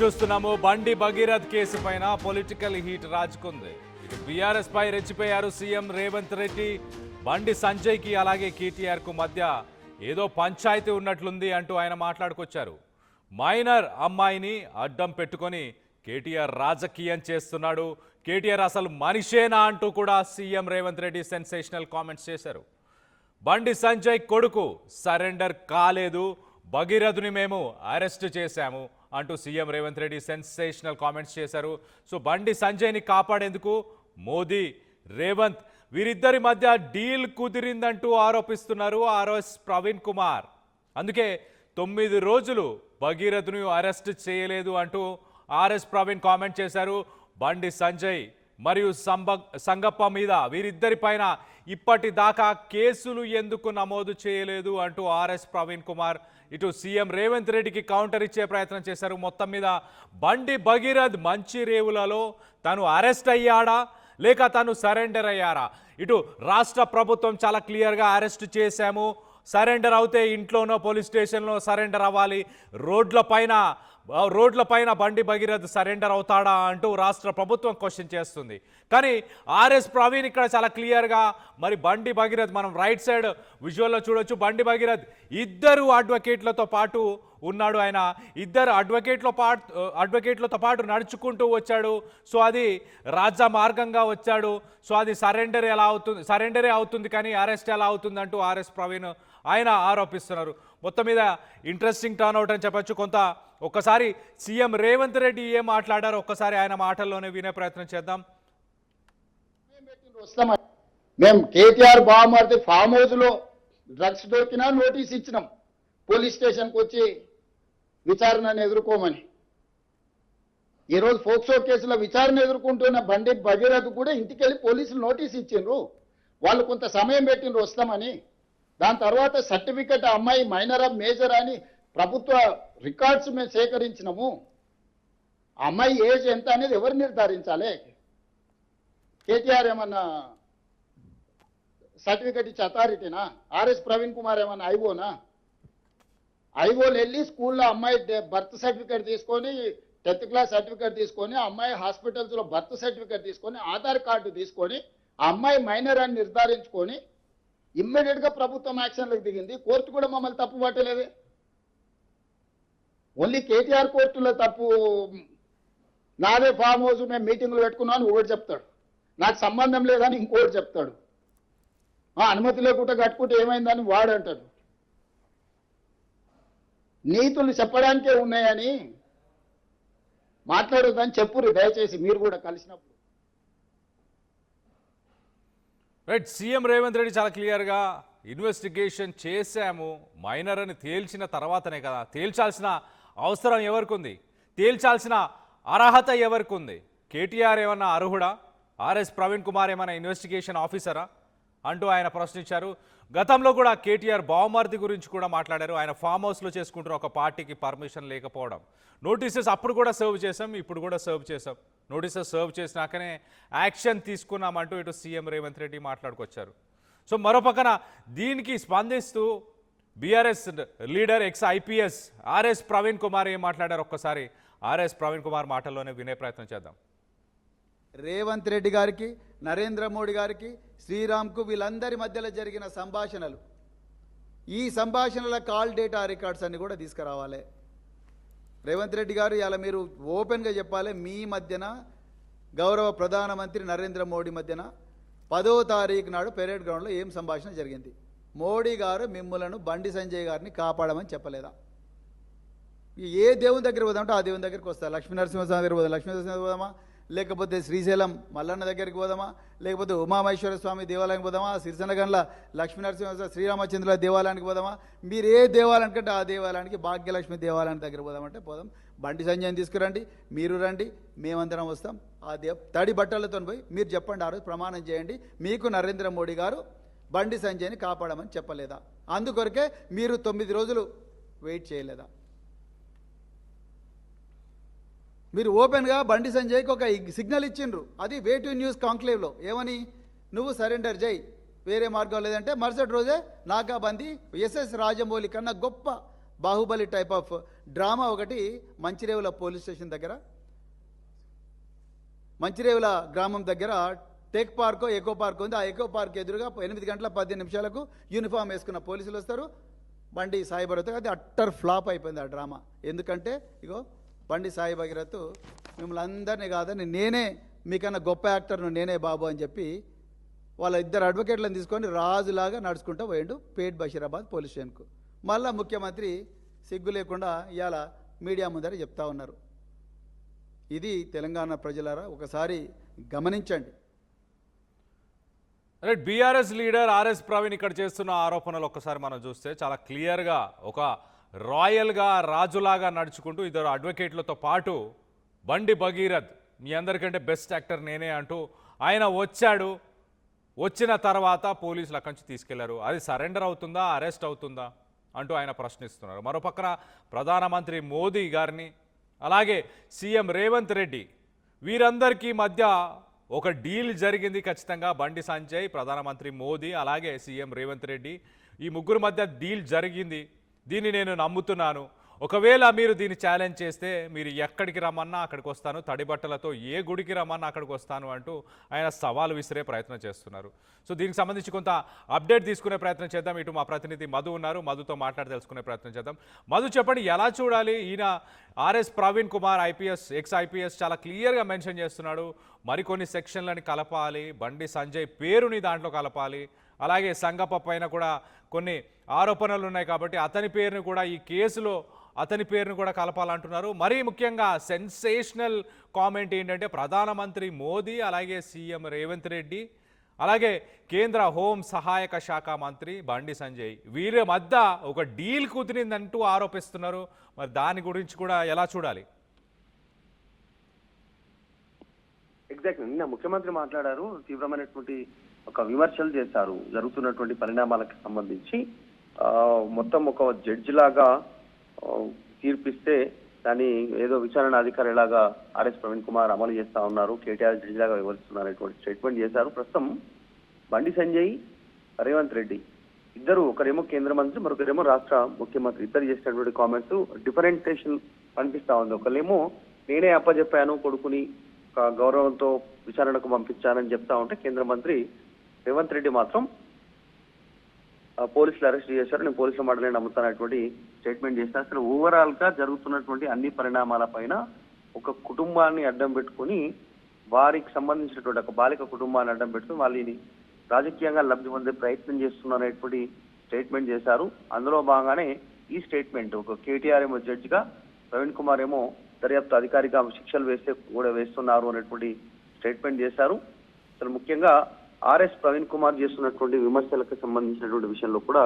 చూస్తున్నాము బండి భగీరథ్ కేసు పైన పొలిటికల్ హీట్ రాజుకుంది. ఇటు బీఆర్ఎస్ పై రెచ్చిపోయారు సీఎం రేవంత్ రెడ్డి. బండి సంజయ్ కి అలాగే కేటీఆర్ కు మధ్య ఏదో పంచాయతీ ఉన్నట్లుంది అంటూ ఆయన మాట్లాడుకొచ్చారు. మైనర్ అమ్మాయిని అడ్డం పెట్టుకొని కేటీఆర్ రాజకీయం చేస్తున్నాడు, కేటీఆర్ అసలు మనిషేనా అంటూ కూడా CM Revanth Reddy sensational comments చేశారు. బండి సంజయ్ కొడుకు సరెండర్ కాలేదు, భగీరథుని మేము అరెస్ట్ చేశాము అంటూ CM Revanth Reddy sensational comments చేశారు. సో బండి సంజయ్ని కాపాడేందుకు మోదీ, రేవంత్ వీరిద్దరి మధ్య డీల్ కుదిరిందంటూ ఆరోపిస్తున్నారు ఆర్ఎస్ ప్రవీణ్ కుమార్. అందుకే 9 రోజులు భగీరథుని అరెస్ట్ చేయలేదు అంటూ ఆర్ఎస్ ప్రవీణ్ కామెంట్ చేశారు. బండి సంజయ్ మరియు సంగప్ప మీద వీరిద్దరి పైన ఇప్పటిదాకా కేసులు ఎందుకు నమోదు చేయలేదు అంటూ ఆర్ఎస్ ప్రవీణ్ కుమార్ ఇటు సీఎం రేవంత్ రెడ్డికి కౌంటర్ ఇచ్చే ప్రయత్నం చేశారు. మొత్తం మీద బండి భగీరథ్ మంచి రేవులలో తను అరెస్ట్ అయ్యాడా లేక తను సరెండర్ అయ్యారా? ఇటు రాష్ట్ర ప్రభుత్వం చాలా క్లియర్గా అరెస్ట్ చేశాము, సరెండర్ అవుతే ఇంట్లోనో పోలీస్ స్టేషన్లో సరెండర్ అవ్వాలి, రోడ్ల పైన బండి భగీరథ్ సరెండర్ అవుతాడా అంటూ రాష్ట్ర ప్రభుత్వం క్వశ్చన్ చేస్తుంది. కానీ ఆర్ఎస్ ప్రవీణ్ ఇక్కడ చాలా క్లియర్గా మరి బండి భగీరథ్ మనం రైట్ సైడ్ విజువల్లో చూడొచ్చు, బండి భగీరథ్ ఇద్దరు అడ్వకేట్లతో పాటు ఉన్నాడు. ఆయన ఇద్దరు అడ్వకేట్లతో పాటు నడుచుకుంటూ వచ్చాడు. సో అది రాజ్య మార్గంగా వచ్చాడు. సో అది సరెండరే అవుతుంది కానీ అరెస్ట్ ఎలా అవుతుంది అంటూ ఆర్ఎస్ ప్రవీణ్ ఆయన ఆరోపిస్తున్నారు. మొత్తం మీద ఇంట్రెస్టింగ్ టర్న్అవుట్ అని చెప్పచ్చు. ఒక్కసారి సీఎం రేవంత్ రెడ్డి ఏం మాట్లాడారో ఒక్కసారి ఆయన మాటల్లోనే వినే ప్రయత్నం చేద్దాం. మేము కేటీఆర్ బావమరిది ఫామ్ హౌస్ లో డ్రగ్స్ దొరికినా నోటీస్ ఇచ్చినాం, పోలీస్ స్టేషన్కి వచ్చి విచారణను ఎదుర్కోమని. ఈరోజు ఫోక్సో కేసులో విచారణ ఎదుర్కొంటున్న బండి భగీరథ్ కూడా ఇంటికి వెళ్ళి పోలీసులు నోటీస్ ఇచ్చిండ్రు, వాళ్ళు కొంత సమయం పెట్టిండ్రు వస్తామని. దాని తర్వాత సర్టిఫికెట్ అమ్మాయి మైనర్ ఆఫ్ మేజర్ అని ప్రభుత్వ రికార్డ్స్ మేము సేకరించినాము. అమ్మాయి ఏజ్ ఎంత అనేది ఎవరు నిర్ధారించాలి? కేటీఆర్ ఏమన్నా సర్టిఫికెట్ ఇచ్చే అథారిటీనా? ఆర్ఎస్ ప్రవీణ్ కుమార్ ఏమన్నా ఐఓనా? ఐఓలు వెళ్ళి స్కూల్లో అమ్మాయి బర్త్ సర్టిఫికేట్ తీసుకొని, 10th క్లాస్ సర్టిఫికేట్ తీసుకొని, అమ్మాయి హాస్పిటల్స్లో బర్త్ సర్టిఫికేట్ తీసుకొని, ఆధార్ కార్డు తీసుకొని, ఆ అమ్మాయి మైనర్ అని నిర్ధారించుకొని ఇమ్మీడియట్గా ప్రభుత్వం యాక్షన్లకు దిగింది. కోర్టు కూడా మమ్మల్ని తప్పు పట్టలేదే. ఓన్లీ కేటీఆర్ కోర్టులో తప్పు. నాదే ఫామ్ హౌస్ మేము మీటింగ్లు పెట్టుకున్నాను ఒకటి చెప్తాడు, నాకు సంబంధం లేదని ఇంకోటి చెప్తాడు, అనుమతి లేకుండా కట్టుకుంటే ఏమైందని వాడు అంటాడు. నీతులు చెప్పడానికే ఉన్నాయని మాట్లాడొద్దని చెప్పురు దయచేసి మీరు కూడా కలిసినప్పుడు. రైట్, సీఎం రేవంత్ రెడ్డి చాలా క్లియర్గా ఇన్వెస్టిగేషన్ చేశాము, మైనర్ అని తేల్చిన తర్వాతనే కదా, తేల్చాల్సిన అవసరం ఎవరికి ఉంది, తేల్చాల్సిన అర్హత ఎవరికి ఉంది? కేటీఆర్ ఏమన్నా అర్హుడా? ఆర్ఎస్ ప్రవీణ్ కుమార్ ఏమైనా ఇన్వెస్టిగేషన్ ఆఫీసరా అంటూ ఆయన ప్రశ్నించారు. గతంలో కూడా కేటీఆర్ బావమర్ది గురించి కూడా మాట్లాడారు. ఆయన ఫామ్ హౌస్లో చేసుకుంటున్న ఒక పార్టీకి పర్మిషన్ లేకపోవడం, నోటీసెస్ అప్పుడు కూడా సర్వ్ చేసాం, ఇప్పుడు కూడా సర్వ్ చేసాం, నోటీసెస్ సర్వ్ చేసినాకనే యాక్షన్ తీసుకున్నామంటూ ఇటు సీఎం రేవంత్ రెడ్డి మాట్లాడుకొచ్చారు. సో మరోపక్కన దీనికి స్పందిస్తూ బీఆర్ఎస్ లీడర్ ఎక్స్-IPS ఆర్ఎస్ ప్రవీణ్ కుమార్ ఏం మాట్లాడారు ఒక్కసారి ఆర్ఎస్ ప్రవీణ్ కుమార్ మాటల్లోనే వినే ప్రయత్నం చేద్దాం. రేవంత్ రెడ్డి గారికి, నరేంద్ర మోడీ గారికి, శ్రీరామ్కు వీళ్ళందరి మధ్యలో జరిగిన సంభాషణలు, ఈ సంభాషణల కాల్ డేటా రికార్డ్స్ అన్ని కూడా తీసుకురావాలి. రేవంత్ రెడ్డి గారు ఇలా మీరు ఓపెన్గా చెప్పాలి, మీ మధ్యన గౌరవ ప్రధానమంత్రి నరేంద్ర మోడీ మధ్యన 10వ తారీఖు నాడు పెరేడ్ గ్రౌండ్లో ఏం సంభాషణ జరిగింది? మోడీ గారు మిమ్మలను బండి సంజయ్ గారిని కాపాడమని చెప్పలేదా? ఏ దేవుని దగ్గర పోదామంటే ఆ దేవుని దగ్గరికి వస్తారు. లక్ష్మీనరసింహస్వామి దగ్గర పోదాం, లక్ష్మీనరసింహ పోదామా, లేకపోతే శ్రీశైలం మల్లన్న దగ్గరికి పోదామా, లేకపోతే ఉమామహేశ్వర స్వామి దేవాలయానికి పోదామా, సిరిసనగండ్ల లక్ష్మీనరసింహ శ్రీరామచంద్రుల దేవాలయానికి పోదామా, మీరు ఏ దేవాలయానికి అంటే ఆ దేవాలయానికి, భాగ్యలక్ష్మి దేవాలయానికి దగ్గర పోదామంటే పోదాం. బండి సంజయ్ని తీసుకురండి, మీరు రండి, మేమందరం వస్తాం. ఆ తడి బట్టలతో పోయి మీరు చెప్పండి, ఆ రోజు ప్రమాణం చేయండి, మీకు నరేంద్ర మోడీ గారు బండి సంజయ్ని కాపాడమని చెప్పలేదా? అందుకొరకే మీరు 9 రోజులు వెయిట్ చేయలేదా? మీరు ఓపెన్గా బండి సంజయ్కి ఒక సిగ్నల్ ఇచ్చిండ్రు, అది వే టు న్యూస్ కాంక్లేవ్లో. ఏమని? నువ్వు సరెండర్ చేయి, వేరే మార్గం లేదంటే మరుసటి రోజే నాకాబందీ ఎస్ఎస్ రాజమౌళి కన్నా గొప్ప బాహుబలి టైప్ ఆఫ్ డ్రామా ఒకటి మంచిరేవుల పోలీస్ స్టేషన్ దగ్గర, మంచిరేవుల గ్రామం దగ్గర టెక్ పార్కో ఎకో పార్క్ ఉంది. ఆ ఎకో పార్క్ ఎదురుగా 8 గంటల 15 నిమిషాలకు యూనిఫామ్ వేసుకున్న పోలీసులు వస్తారు, బండి సాయి భగీరథ్. అది అట్టర్ ఫ్లాప్ అయిపోయింది ఆ డ్రామా. ఎందుకంటే ఇగో బండి సాయి భగీరథ్ మిమ్మల్ని అందరినీ కాదని నేనే మీకన్నా గొప్ప యాక్టర్ను నేనే బాబు అని చెప్పి వాళ్ళ ఇద్దరు అడ్వకేట్లను తీసుకొని రాజులాగా నడుచుకుంటూ పోయిండు పేట్ బషీరాబాద్ పోలీస్ స్టేషన్కు. మళ్ళా ముఖ్యమంత్రి సిగ్గు లేకుండా ఇవాళ మీడియా ముందర చెప్తా ఉన్నారు. ఇది తెలంగాణ ప్రజలారా ఒకసారి గమనించండి. Right, BRS leader RS Praveen ఇక్కడ చేస్తున్న ఆరోపణలు ఒక్కసారి మనం చూస్తే చాలా క్లియర్గా ఒక రాయల్గా రాజులాగా నడుచుకుంటూ ఇద్దరు అడ్వకేట్లతో పాటు బండి భగీరథ్ మీ అందరికంటే బెస్ట్ యాక్టర్ నేనే అంటూ ఆయన వచ్చాడు. వచ్చిన తర్వాత పోలీసులు అక్కడి నుంచి తీసుకెళ్లారు. అది సరెండర్ అవుతుందా, అరెస్ట్ అవుతుందా అంటూ ఆయన ప్రశ్నిస్తున్నారు. మరోపక్కన ప్రధానమంత్రి మోదీ గారిని అలాగే సీఎం రేవంత్ రెడ్డి వీరందరికీ మధ్య ఒక డీల్ జరిగింది ఖచ్చితంగా. బండి సంజయ్, ప్రధానమంత్రి మోదీ అలాగే సీఎం రేవంత్ రెడ్డి ఈ ముగ్గురు మధ్య డీల్ జరిగింది. దీన్ని నేను నమ్ముతున్నాను. ఒకవేళ మీరు దీన్ని ఛాలెంజ్ చేస్తే మీరు ఎక్కడికి రమ్మన్నా అక్కడికి వస్తాను, తడి బట్టలతో ఏ గుడికి రమ్మన్నా అక్కడికి వస్తాను అంటూ ఆయన సవాలు విసిరే ప్రయత్నం చేస్తున్నారు. సో దీనికి సంబంధించి కొంత అప్డేట్ తీసుకునే ప్రయత్నం చేద్దాం. ఇటు మా ప్రతినిధి మధు ఉన్నారు, మధుతో మాట్లాడి తెలుసుకునే ప్రయత్నం చేద్దాం. మధు, చెప్పండి, ఎలా చూడాలి? ఈయన RS Praveen Kumar IPS, X IPS చాలా క్లియర్గా మెన్షన్ చేస్తున్నాడు. మరికొన్ని సెక్షన్లని కలపాలి, బండి సంజయ్ పేరుని దాంట్లో కలపాలి, అలాగే సంగప్ప పైన కూడా కొన్ని ఆరోపణలు ఉన్నాయి కాబట్టి అతని పేరుని కూడా ఈ కేసులో అతని పేరును కూడా కలపాలంటున్నారు. మరీ ముఖ్యంగా సెన్సేషనల్ కామెంట్ ఏంటంటే ప్రధానమంత్రి మోదీ అలాగే సీఎం రేవంత్ రెడ్డి అలాగే కేంద్ర హోం సహాయక శాఖ మంత్రి బండి సంజయ్ వీరి మధ్య ఒక డీల్ కుదిరిందంటూ ఆరోపిస్తున్నారు. మరి దాని గురించి కూడా ఎలా చూడాలి? ఎగ్జాక్ట్లీ, నిన్న ముఖ్యమంత్రి మాట్లాడారు, తీవ్రమైనటువంటి ఒక విమర్శలు చేశారు జరుగుతున్నటువంటి పరిణామాలకు సంబంధించి. మొత్తం ఒక జడ్జి లాగా తీర్పిస్తే దాన్ని ఏదో విచారణ అధికారి లాగా ఆర్ఎస్ ప్రవీణ్ కుమార్ అమలు చేస్తా ఉన్నారు, కేటీఆర్ జడ్జి లాగా వివరిస్తున్నారనేటువంటి స్టేట్మెంట్ చేశారు. ప్రస్తుతం బండి సంజయ్, రేవంత్ రెడ్డి ఇద్దరు, ఒకరేమో కేంద్ర మంత్రి, మరొకరేమో రాష్ట్ర ముఖ్యమంత్రి, ఇద్దరు చేసినటువంటి కామెంట్స్ డిఫరెంటేషన్ కనిపిస్తా ఉంది. ఒకళ్ళేమో నేనే అప్పచెప్పాను కొడుకుని, గౌరవంతో విచారణకు పంపించానని చెప్తా ఉంటే, కేంద్ర మంత్రి రేవంత్ రెడ్డి మాత్రం పోలీసులు అరెస్ట్ చేశారు, నేను పోలీసుల మాటలే నమ్ముతానటువంటి స్టేట్మెంట్ చేశారు. అసలు ఓవరాల్ గా జరుగుతున్నటువంటి అన్ని పరిణామాల పైన ఒక కుటుంబాన్ని అడ్డం పెట్టుకుని, వారికి సంబంధించినటువంటి ఒక బాలిక కుటుంబాన్ని అడ్డం పెట్టుకుని వాళ్ళని రాజకీయంగా లబ్ధి పొందే ప్రయత్నం చేస్తున్నారనేటువంటి స్టేట్మెంట్ చేశారు. అందులో భాగంగానే ఈ స్టేట్మెంట్ ఒక కేటీఆర్ ఏమో జడ్జిగా, ప్రవీణ్ కుమార్ ఏమో దర్యాప్తు అధికారిగా శిక్షలు వేస్తున్నారు అనేటువంటి స్టేట్మెంట్ చేశారు. అసలు ముఖ్యంగా ఆర్ఎస్ ప్రవీణ్ కుమార్ చేస్తున్నటువంటి విమర్శలకు సంబంధించినటువంటి విషయంలో కూడా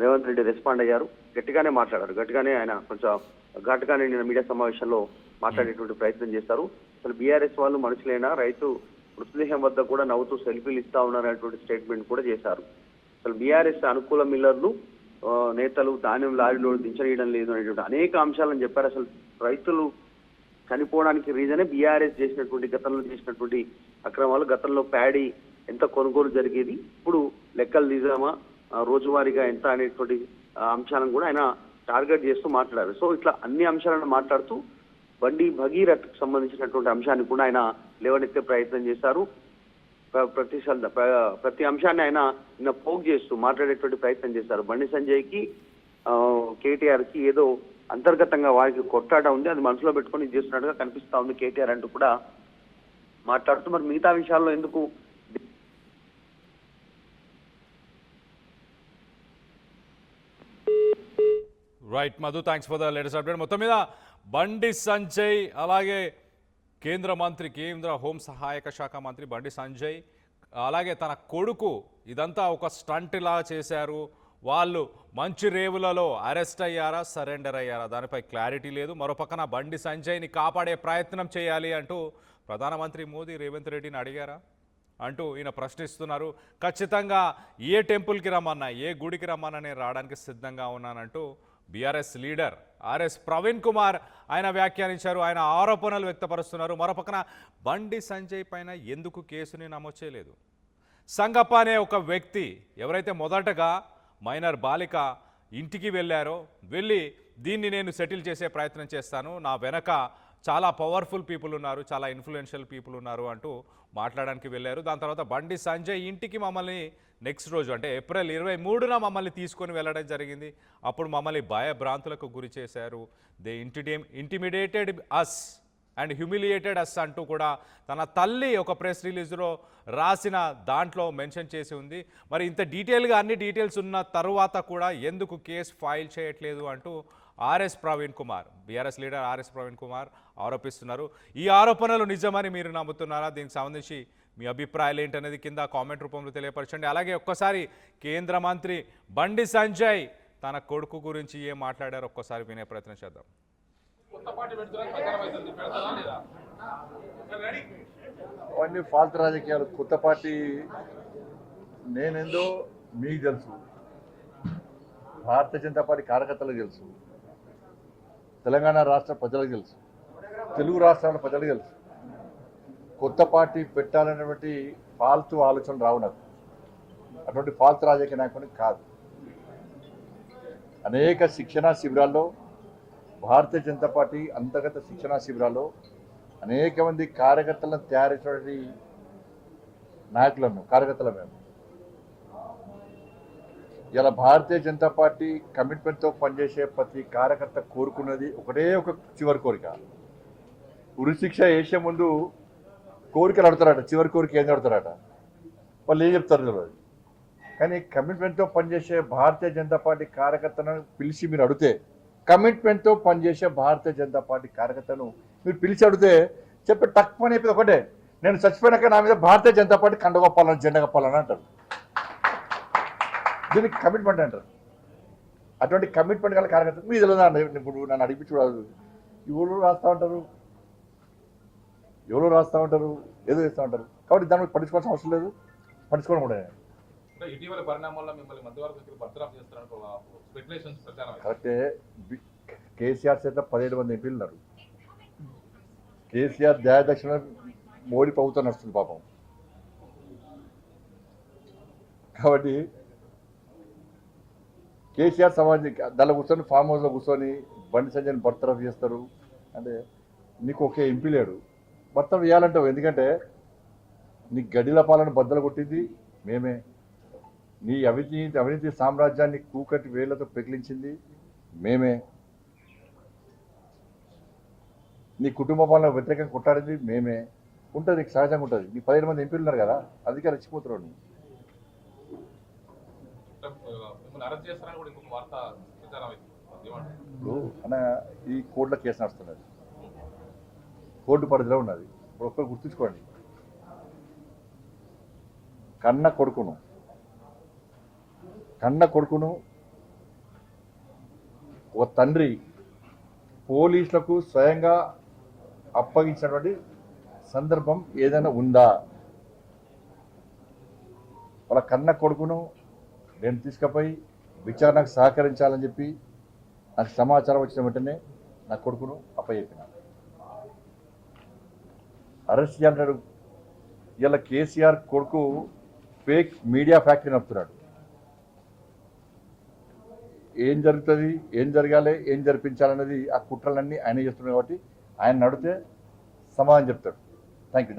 రేవంత్ రెడ్డి రెస్పాండ్ అయ్యారు. గట్టిగానే మాట్లాడారు, గట్టిగానే ఆయన కొంచెం ఘాటుగానే నిన్న మీడియా సమావేశంలో మాట్లాడేటువంటి ప్రయత్నం చేశారు. అసలు బీఆర్ఎస్ వాళ్ళు మనుషులైనా, రైతు మృతదేహం వద్ద కూడా నవ్వుతూ సెల్ఫీలు ఇస్తా ఉన్నారనేటువంటి స్టేట్మెంట్ కూడా చేశారు. అసలు బీఆర్ఎస్ అనుకూల మిల్లర్లు, నేతలు ధాన్యం లారీలో దించనీయడం లేదు అనేటువంటి అనేక అంశాలను చెప్పారు. అసలు రైతులు చనిపోవడానికి రీజనే బీఆర్ఎస్ చేసినటువంటి గతంలో చేసినటువంటి అక్రమాలు. గతంలో ప్యాడీ ఎంత కొనుగోలు జరిగేది, ఇప్పుడు లెక్కలు నిజామా, రోజువారీగా ఎంత అనేటువంటి అంశాలను కూడా ఆయన టార్గెట్ చేస్తూ మాట్లాడారు. సో ఇట్లా అన్ని అంశాలను మాట్లాడుతూ బండి భగీరథ్ సంబంధించినటువంటి అంశాన్ని కూడా ఆయన లేవనెత్తే ప్రయత్నం చేశారు. ప్రతి అంశాన్ని ఆయన నిన్న పోక్ చేస్తూ మాట్లాడేటువంటి ప్రయత్నం చేశారు. బండి సంజయ్కి, కేటీఆర్ కి ఏదో అంతర్గతంగా వారికి కొట్టాట ఉంది, అది మనసులో పెట్టుకొని చేస్తున్నట్టుగా కనిపిస్తా ఉంది కేటీఆర్ అంటూ కూడా మాట్లాడుతూ, మరి మిగతా విషయాల్లో ఎందుకు right Madhu, thanks for the latest update. మొత్తం మీద బండి సంజయ్ అలాగే కేంద్ర మంత్రి, కేంద్ర హోం సహాయక శాఖ మంత్రి బండి సంజయ్ అలాగే తన కొడుకు ఇదంతా ఒక స్టంట్ లా చేశారు. వాళ్ళు మంచి రేవులలో అరెస్ట్ అయ్యారా, సరెండర్ అయ్యారా, దానిపై క్లారిటీ లేదు. మరోపక్కన బండి సంజయ్ని కాపాడే ప్రయత్నం చేయాలి అంటూ ప్రధానమంత్రి మోదీ రేవంత్ రెడ్డిని అడిగారా అంటూ ఈయన ప్రశ్నిస్తున్నారు. ఖచ్చితంగా ఏ టెంపుల్కి రమ్మన్నా, ఏ గుడికి రమ్మన్నా నేను రావడానికి సిద్ధంగా ఉన్నానంటూ బీఆర్ఎస్ లీడర్ ఆర్ఎస్ ప్రవీణ్ కుమార్ ఆయన వ్యాఖ్యానించారు. ఆయన ఆరోపణలు వ్యక్తపరుస్తున్నారు. మరోపక్కన బండి సంజయ్ పైన ఎందుకు కేసుని నమోదు చేయలేదు? సంగప్ప అనే ఒక వ్యక్తి ఎవరైతే మొదటగా మైనర్ బాలిక ఇంటికి వెళ్ళారో, వెళ్ళి దీన్ని నేను సెటిల్ చేసే ప్రయత్నం చేస్తాను, నా వెనక చాలా పవర్ఫుల్ పీపుల్ ఉన్నారు, చాలా ఇన్ఫ్లుయెన్షియల్ పీపుల్ ఉన్నారు అంటూ మాట్లాడడానికి వెళ్ళారు. దాని తర్వాత బండి సంజయ్ ఇంటికి మమ్మల్ని నెక్స్ట్ రోజు అంటే ఏప్రిల్ 23న మమ్మల్ని తీసుకొని వెళ్ళడం జరిగింది. అప్పుడు మమ్మల్ని భయభ్రాంతులకు గురి చేశారు. They intimidated us and humiliated us అంటూ కూడా తన తల్లి ఒక ప్రెస్ రిలీజ్లో రాసిన దాంట్లో మెన్షన్ చేసి ఉంది. మరి ఇంత డీటెయిల్గా అన్ని డీటెయిల్స్ ఉన్న తర్వాత కూడా ఎందుకు కేసు ఫైల్ చేయట్లేదు అంటూ RS Praveen Kumar, BRS leader RS Praveen Kumar ఆరోపిస్తున్నారు. ఈ ఆరోపణలు నిజమని మీరు నమ్ముతున్నారా? దీనికి సంబంధించి మీ అభిప్రాయాలు ఏంటనేది కింద కామెంట్ రూపంలో తెలియపరచండి. అలాగే ఒక్కసారి కేంద్ర మంత్రి బండి సంజయ్ తన కొడుకు గురించి ఏం మాట్లాడారో ఒక్కసారి వినే ప్రయత్నం చేద్దాం. అవన్నీ ఫాల్తు రాజకీయాలు. కొత్త పార్టీ నేనేందో మీకు తెలుసు, భారతీయ జనతా పార్టీ కార్యకర్తలకు తెలుసు, తెలంగాణ రాష్ట్ర ప్రజలకు తెలుసు, తెలుగు రాష్ట్రాల ప్రజలకు తెలుసు. కొత్త పార్టీ పెట్టాలనేటువంటి ఫాల్తు ఆలోచనలు రావు నాకు. అటువంటి ఫాల్తు రాజకీయ నాయకుడిని కాదు. అనేక శిక్షణా శిబిరాల్లో, భారతీయ జనతా పార్టీ అంతర్గత శిక్షణా శిబిరాల్లో అనేక మంది కార్యకర్తలను తయారు చేసినటువంటి నాయకులను, కార్యకర్తల మేము ఇలా భారతీయ జనతా పార్టీ కమిట్మెంట్తో పనిచేసే ప్రతి కార్యకర్త కోరుకున్నది ఒకటే ఒక చివరి కోరిక. ఉరిశిక్ష వేసే ముందు కోరికలు అడుగుతారట, చివరి కోరిక ఏం అడుగుతారట, వాళ్ళు ఏం చెప్తారు తెలియదు. కానీ కమిట్మెంట్తో పనిచేసే భారతీయ జనతా పార్టీ కార్యకర్తలను పిలిచి మీరు అడిగితే, కమిట్మెంట్తో పనిచేసే భారతీయ జనతా పార్టీ కార్యకర్తను మీరు పిలిచి అడిగితే చెప్పి టక్ పని అయిపోయింది ఒకటే, నేను చచ్చిపోయినాక నా మీద భారతీయ జనతా పార్టీ కండ కప్పాలని, జెండా కప్పాలని అంటారు. దీనికి కమిట్మెంట్ అంటారు. అటువంటి కమిట్మెంట్ గల కార్యకర్త మీ తెలియదా? ఇప్పుడు నన్ను అడిగి చూడాలి, ఎవరు రాస్తూ ఉంటారు, ఎవరో రాస్తూ ఉంటారు, ఏదో చేస్తూ ఉంటారు. కాబట్టి దాన్ని పట్టించుకోవాల్సిన అవసరం లేదు, పట్టించుకోవడం కూడా. ఇటీవల పరిణామాల్లో మిమ్మల్ని మధ్యవర్గ బర్తరఫ్ చేస్తారని స్పెక్యులేషన్స్ ప్రచారం. కరెక్టే. కేసీఆర్ చేత 17 మంది ఎంపీలు ఉన్నారు. కేసీఆర్ దయాదక్షిణ మోడీ ప్రభుత్వం నడుస్తుంది పాపం. కాబట్టి కేసీఆర్ సమాజం దానిలో కూర్చొని ఫామ్ హౌస్లో కూర్చొని బండి సంజయ్ని బర్తరఫ్ చేస్తారు అంటే నీకు ఒకే ఎంపీ లేడు, బర్తరఫ్ చేయాలంటావు. ఎందుకంటే నీ గడిల పాలన బద్దలు కొట్టింది మేమే, నీ అవినీతి సామ్రాజ్యాన్ని కూకటి వేళ్లతో పెకిలించింది మేమే, నీ కుటుంబ పాలన వ్యతిరేకంగా కొట్టాడింది మేమే. ఉంటుంది, నీకు సహజంగా ఉంటుంది. నీ 15 మంది ఎంపీలు ఉన్నారు కదా, అందుకే రెచ్చిపోతున్నాడు. ఇప్పుడు అన్న ఈ కోర్టులో కేసు నడుస్తున్నది, కోర్టు పరిధిలో ఉన్నది. ఇప్పుడు ఒక్కరు గుర్తుంచుకోండి, కన్న కొడుకును ఒక తండ్రి పోలీసులకు స్వయంగా అప్పగించినటువంటి సందర్భం ఏదైనా ఉందా? వాళ్ళ కన్న కొడుకును నేను తీసుకుపోయి విచారణకు సహకరించాలని చెప్పి నాకు సమాచారం వచ్చిన వెంటనే నా కొడుకును అప్పచెప్పిన. అరెస్ట్ చేయాలంటాడు. ఇలా కేసీఆర్ కొడుకు ఫేక్ మీడియా ఫ్యాక్టరీ నడుపుతున్నాడు. ఏం జరుగుతుంది, ఏం జరగాలి, ఏం జరిపించాలన్నది ఆ కుట్రలన్నీ ఆయన చేస్తున్నాడు. కాబట్టి ఆయన నడితే సమాధానం చెప్తాడు. Thank you.